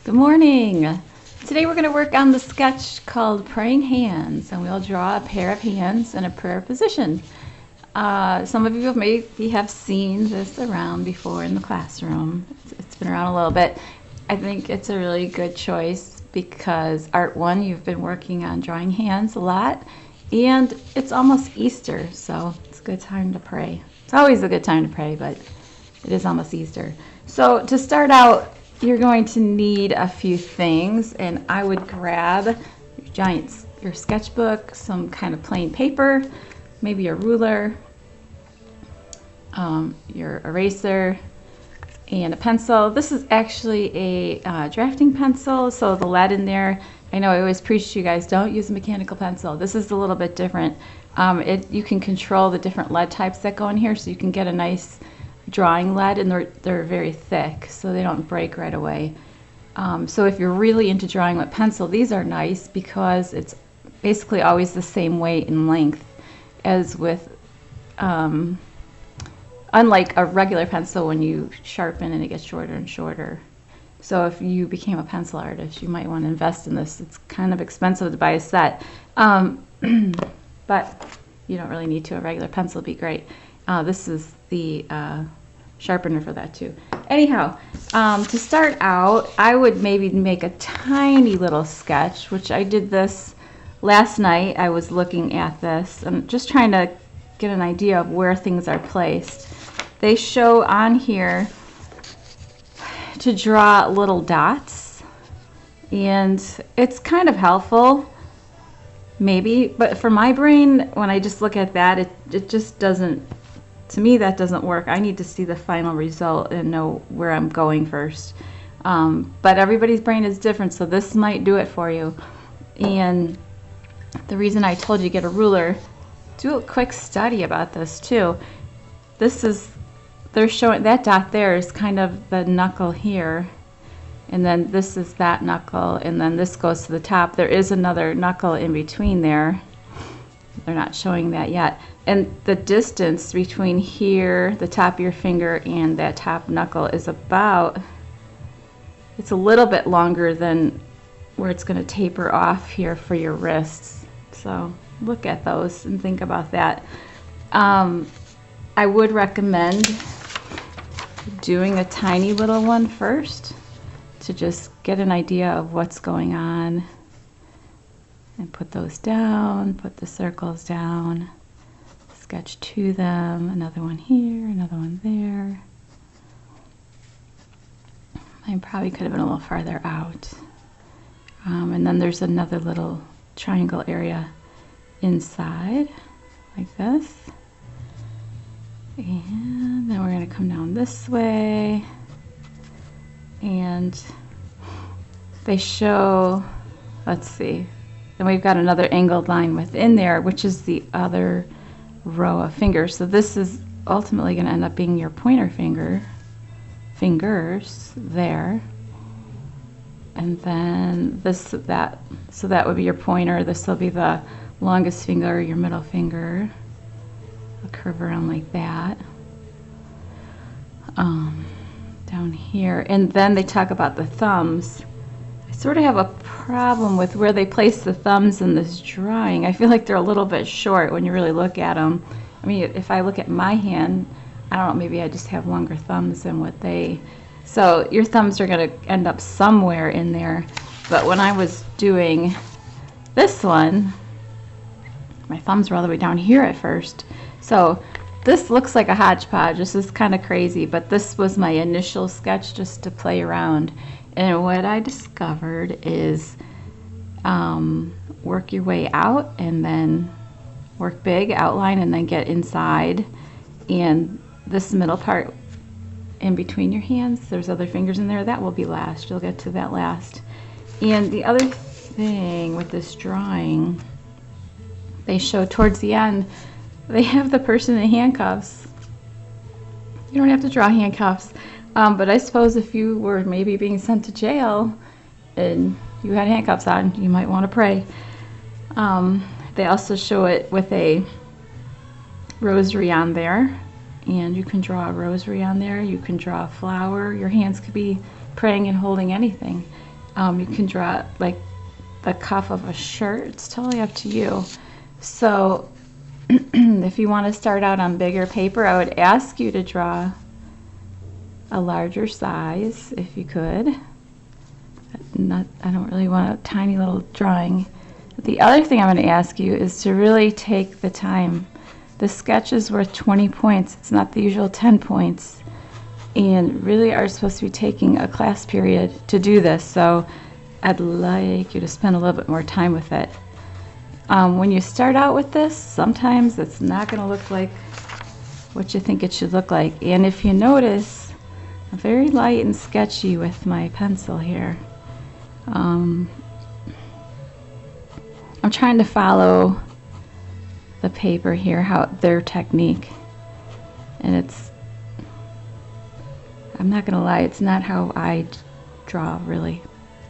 Good morning. Today we're going to work on the sketch called Praying Hands, and we'll draw a pair of hands in a prayer position. Some of you maybe have seen this around before in the classroom. It's been around a little bit. I think it's a really good choice because Art 1, you've been working on drawing hands a lot, and it's almost Easter, so it's a good time to pray. It's always a good time to pray, but it is almost Easter. So to start out, you're going to need a few things, and I would grab your sketchbook, some kind of plain paper, maybe a ruler, your eraser, and a pencil. This is actually a drafting pencil, so the lead in there, I know I always preach to you guys, don't use a mechanical pencil. This is a little bit different. You can control the different lead types that go in here, so you can get a nice drawing lead, and they're very thick, so they don't break right away. So if you're really into drawing with pencil, these are nice because it's basically always the same weight and length as with, unlike a regular pencil when you sharpen and it gets shorter and shorter. So if you became a pencil artist, you might want to invest in this. It's kind of expensive to buy a set, but you don't really need to. A regular pencil would be great. This is the sharpener for that too. Anyhow, to start out, I would maybe make a tiny little sketch, which I did this last night. I was looking at this and just trying to get an idea of where things are placed. They show on here to draw little dots, and it's kind of helpful maybe, but for my brain, when I just look at that, it just doesn't, to me, that doesn't work. I need to see the final result and know where I'm going first. But everybody's brain is different, so this might do it for you. And the reason I told you to get a ruler, do a quick study about this too. They're showing that dot there is kind of the knuckle here, and then this is that knuckle, and then this goes to the top. There is another knuckle in between there. They're not showing that yet. And the distance between here, the top of your finger, and that top knuckle is about, it's a little bit longer than where it's going to taper off here for your wrists. So look at those and think about that. I would recommend doing a tiny little one first to just get an idea of what's going on. And put those down, put the circles down, sketch to them, another one here, another one there. I probably could have been a little farther out. And then there's another little triangle area inside, like this. And then we're going to come down this way. And they show, let's see, then we've got another angled line within there, which is the other row of fingers. So this is ultimately going to end up being your pointer fingers there. And then so that would be your pointer. This will be the longest finger, your middle finger. I'll curve around like that. Down here. And then they talk about the thumbs. I sort of have a problem with where they place the thumbs in this drawing. I feel like they're a little bit short when you really look at them. I mean, if I look at my hand, I don't know, maybe I just have longer thumbs than what they... So your thumbs are going to end up somewhere in there. But when I was doing this one, my thumbs were all the way down here at first. So this looks like a hodgepodge. This is kind of crazy, but this was my initial sketch just to play around. And what I discovered is work your way out and then work big, outline, and then get inside. And this middle part in between your hands, there's other fingers in there. That will be last. You'll get to that last. And the other thing with this drawing, they show towards the end, they have the person in handcuffs. You don't have to draw handcuffs. But I suppose if you were maybe being sent to jail and you had handcuffs on, you might want to pray. They also show it with a rosary on there, and you can draw a rosary on there. You can draw a flower. Your hands could be praying and holding anything. You can draw like the cuff of a shirt. It's totally up to you. So if you want to start out on bigger paper, I would ask you to draw a larger size if you could. I don't really want a tiny little drawing. The other thing I'm going to ask you is to really take the time. The sketch is worth 20 points. It's not the usual 10 points. And really are supposed to be taking a class period to do this. So I'd like you to spend a little bit more time with it. When you start out with this, sometimes it's not going to look like what you think it should look like. And if you notice, I'm very light and sketchy with my pencil here. I'm trying to follow the paper here, how their technique, and I'm not gonna lie, it's not how I draw really,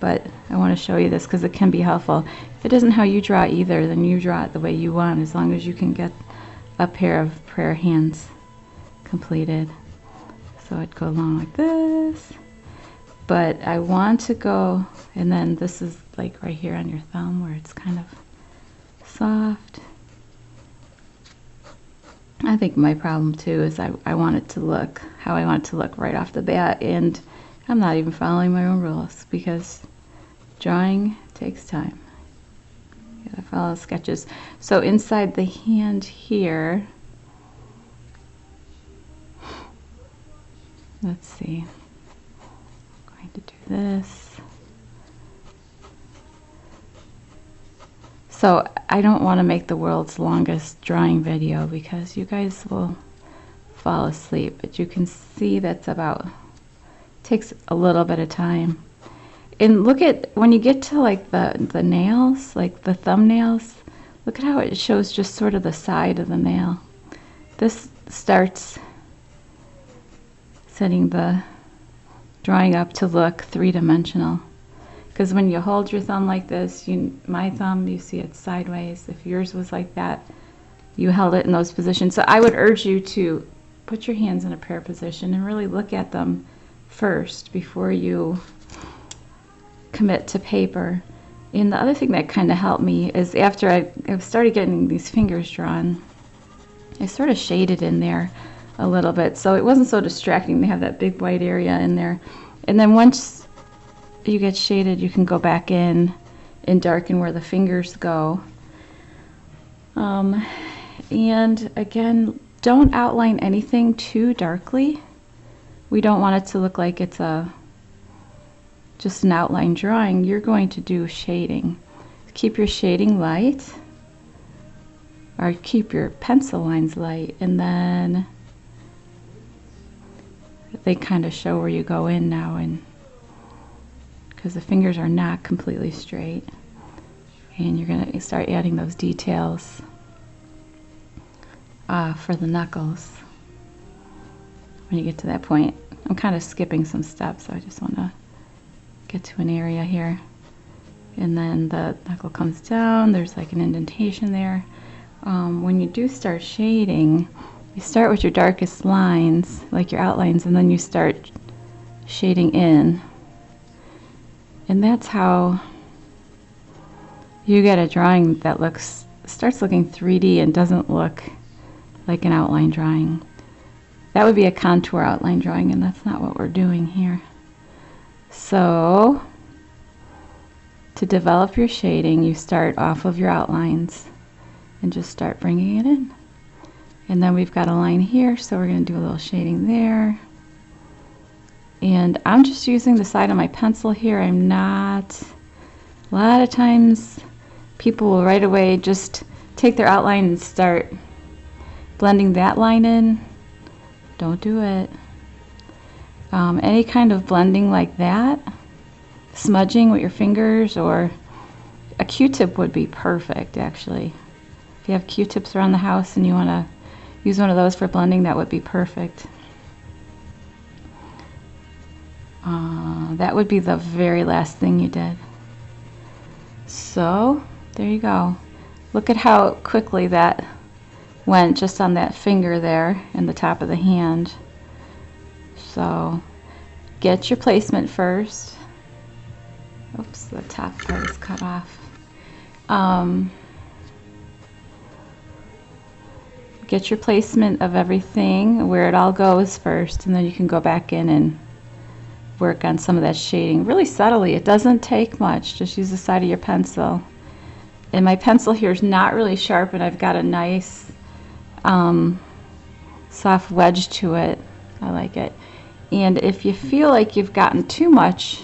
but I want to show you this because it can be helpful. If it isn't how you draw either, then you draw it the way you want, as long as you can get a pair of prayer hands completed. So I'd go along like this, but I want to go, and then this is like right here on your thumb where it's kind of soft. I think my problem too is I want it to look how I want it to look right off the bat, and I'm not even following my own rules because drawing takes time. You gotta follow sketches. So inside the hand here, let's see, I'm going to do this. So I don't want to make the world's longest drawing video because you guys will fall asleep, but you can see that's takes a little bit of time. And look at, when you get to like the nails, like the thumbnails, look at how it shows just sort of the side of the nail. This starts setting the drawing up to look three-dimensional. Because when you hold your thumb like this, my thumb, you see it sideways. If yours was like that, you held it in those positions. So I would urge you to put your hands in a prayer position and really look at them first before you commit to paper. And the other thing that kind of helped me is after I started getting these fingers drawn, I sort of shaded in there a little bit, so it wasn't so distracting to have that big white area in there. And then once you get shaded, you can go back in and darken where the fingers go. And again, don't outline anything too darkly. We don't want it to look like it's just an outline drawing. You're going to do shading. Keep your shading light, or keep your pencil lines light, and then they kind of show where you go in now, and because the fingers are not completely straight, and you're going to start adding those details for the knuckles when you get to that point. I'm kind of skipping some steps, so I just want to get to an area here, and then the knuckle comes down. There's like an indentation there. When you do start shading, you start with your darkest lines, like your outlines, and then you start shading in. And that's how you get a drawing that starts looking 3D and doesn't look like an outline drawing. That would be a contour outline drawing, and that's not what we're doing here. So to develop your shading, you start off of your outlines and just start bringing it in. And then we've got a line here, so we're going to do a little shading there. And I'm just using the side of my pencil here. I'm not, a lot of times people will right away just take their outline and start blending that line in. Don't do it. Any kind of blending like that, smudging with your fingers, or a Q-tip would be perfect actually. If you have Q-tips around the house and you want to use one of those for blending, that would be perfect. That would be the very last thing you did. So there you go. Look at how quickly that went just on that finger there in the top of the hand. So get your placement first, Oops, the top part is cut off. Get your placement of everything, where it all goes first, and then you can go back in and work on some of that shading really subtly. It doesn't take much. Just use the side of your pencil. And my pencil here is not really sharp, and I've got a nice soft wedge to it. I like it. And if you feel like you've gotten too much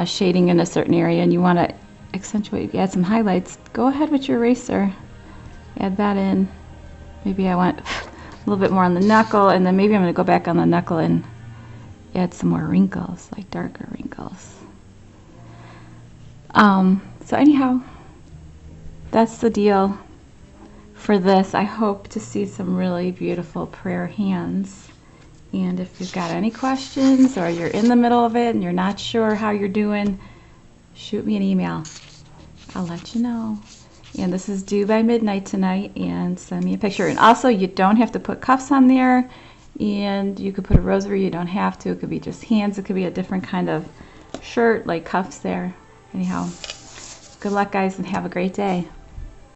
shading in a certain area and you want to accentuate, add some highlights, go ahead with your eraser. Add that in. Maybe I want a little bit more on the knuckle, and then maybe I'm going to go back on the knuckle and add some more wrinkles, like darker wrinkles. So anyhow, that's the deal for this. I hope to see some really beautiful prayer hands. And if you've got any questions or you're in the middle of it and you're not sure how you're doing, shoot me an email. I'll let you know. And this is due by midnight tonight, and send me a picture. And also, you don't have to put cuffs on there, and you could put a rosary. You don't have to. It could be just hands. It could be a different kind of shirt, like cuffs there. Anyhow, good luck, guys, and have a great day.